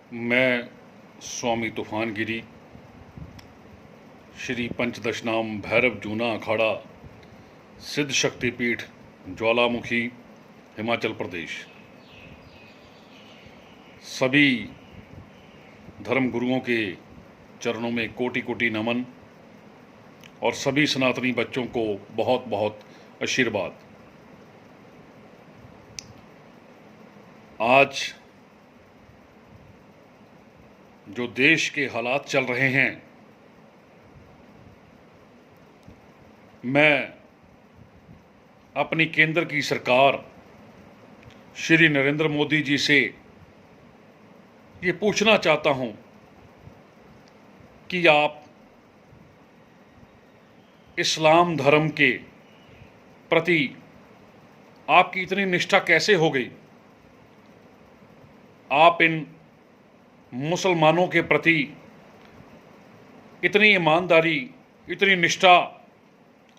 मैं स्वामी तूफानगिरी श्री पंचदशनाम भैरव जूना अखाड़ा सिद्ध शक्तिपीठ ज्वालामुखी हिमाचल प्रदेश सभी धर्म गुरुओं के चरणों में कोटि कोटि नमन और सभी सनातनी बच्चों को बहुत बहुत आशीर्वाद। आज जो देश के हालात चल रहे हैं, मैं अपनी केंद्र की सरकार श्री नरेंद्र मोदी जी से ये पूछना चाहता हूं कि आप इस्लाम धर्म के प्रति आपकी इतनी निष्ठा कैसे हो गई? आप इन मुसलमानों के प्रति इतनी ईमानदारी, इतनी निष्ठा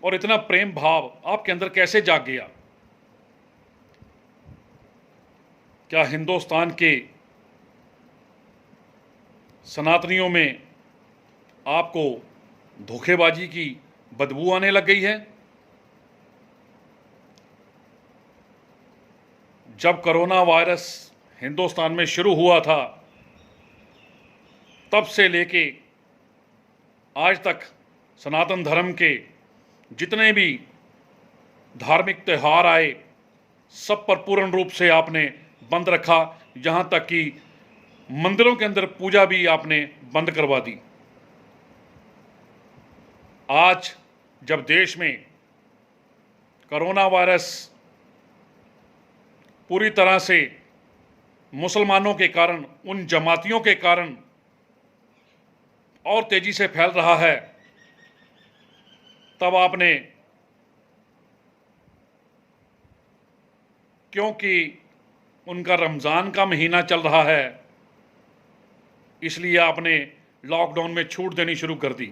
और इतना प्रेम भाव आपके अंदर कैसे जाग गया? क्या हिंदुस्तान के सनातनियों में आपको धोखेबाजी की बदबू आने लग गई है? जब कोरोना वायरस हिंदुस्तान में शुरू हुआ था, तब से लेके आज तक सनातन धर्म के जितने भी धार्मिक त्यौहार आए, सब पर पूर्ण रूप से आपने बंद रखा। यहाँ तक कि मंदिरों के अंदर पूजा भी आपने बंद करवा दी। आज जब देश में कोरोना वायरस पूरी तरह से मुसलमानों के कारण, उन जमातियों के कारण और तेजी से फैल रहा है, तब आपने, क्योंकि उनका रमज़ान का महीना चल रहा है, इसलिए आपने लॉकडाउन में छूट देनी शुरू कर दी।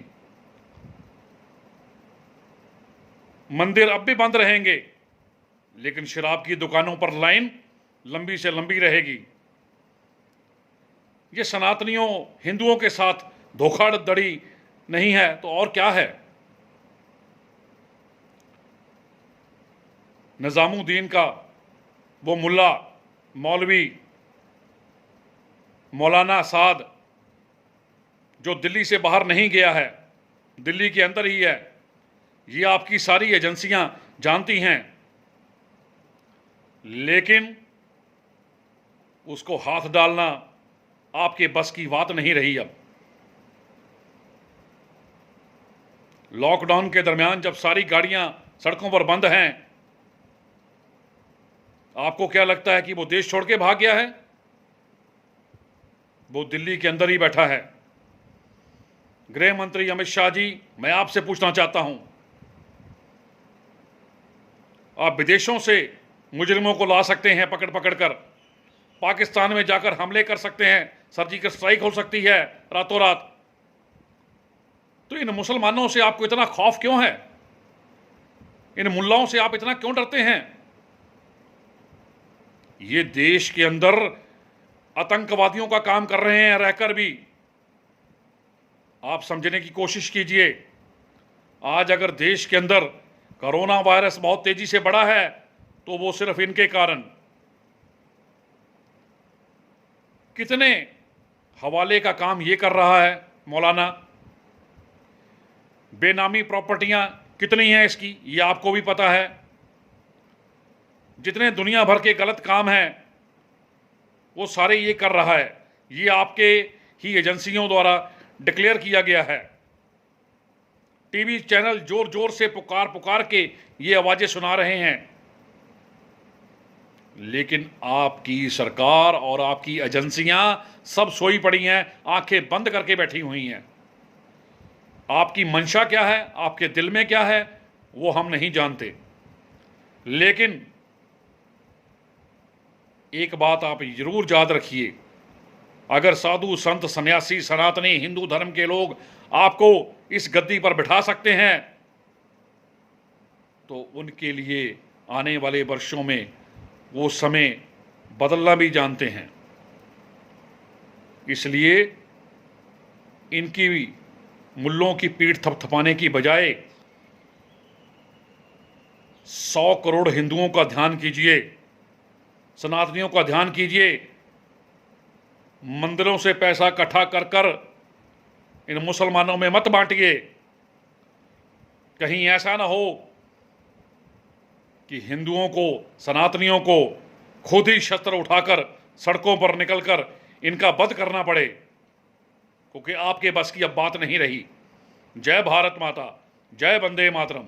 मंदिर अब भी बंद रहेंगे, लेकिन शराब की दुकानों पर लाइन लंबी से लंबी रहेगी। ये सनातनियों, हिंदुओं के साथ धोखाधड़ी नहीं है तो और क्या है? निजामुद्दीन का वो मुल्ला, मौलवी मौलाना साद, जो दिल्ली से बाहर नहीं गया है, दिल्ली के अंदर ही है, ये आपकी सारी एजेंसियां जानती हैं, लेकिन उसको हाथ डालना आपके बस की बात नहीं रही। अब लॉकडाउन के दरमियान जब सारी गाड़ियां सड़कों पर बंद हैं, आपको क्या लगता है कि वो देश छोड़ के भाग गया है? वो दिल्ली के अंदर ही बैठा है। गृह मंत्री अमित शाह जी, मैं आपसे पूछना चाहता हूं, आप विदेशों से मुजरिमों को ला सकते हैं पकड़ पकड़ कर, पाकिस्तान में जाकर हमले कर सकते हैं, सर्जिकल स्ट्राइक हो सकती है रातों रात, तो इन मुसलमानों से आपको इतना खौफ क्यों है? इन मुल्लाओं से आप इतना क्यों डरते हैं? ये देश के अंदर आतंकवादियों का काम कर रहे हैं रहकर भी। आप समझने की कोशिश कीजिए। आज अगर देश के अंदर कोरोना वायरस बहुत तेजी से बढ़ा है, तो वो सिर्फ इनके कारण। कितने हवाले का काम ये कर रहा है मौलाना? बेनामी प्रॉपर्टियां कितनी हैं इसकी, ये आपको भी पता है। जितने दुनिया भर के गलत काम हैं, वो सारे ये कर रहा है। ये आपके ही एजेंसियों द्वारा डिक्लेयर किया गया है। टीवी चैनल जोर जोर से पुकार पुकार के ये आवाजें सुना रहे हैं, लेकिन आपकी सरकार और आपकी एजेंसियां सब सोई पड़ी हैं, आंखें बंद करके बैठी हुई हैं। आपकी मंशा क्या है, आपके दिल में क्या है, वो हम नहीं जानते। लेकिन एक बात आप जरूर याद रखिए, अगर साधु संत सन्यासी सनातनी हिंदू धर्म के लोग आपको इस गद्दी पर बिठा सकते हैं, तो उनके लिए आने वाले वर्षों में वो समय बदलना भी जानते हैं। इसलिए इनकी मुल्लों की पीठ थपथपाने की बजाय 100 करोड़ हिंदुओं का ध्यान कीजिए, सनातनियों का ध्यान कीजिए। मंदिरों से पैसा इकट्ठा कर कर इन मुसलमानों में मत बांटिए। कहीं ऐसा ना हो कि हिंदुओं को, सनातनियों को खुद ही शस्त्र उठाकर सड़कों पर निकलकर इनका वध करना पड़े, क्योंकि आपके बस की अब बात नहीं रही। जय भारत माता, जय वंदे मातरम।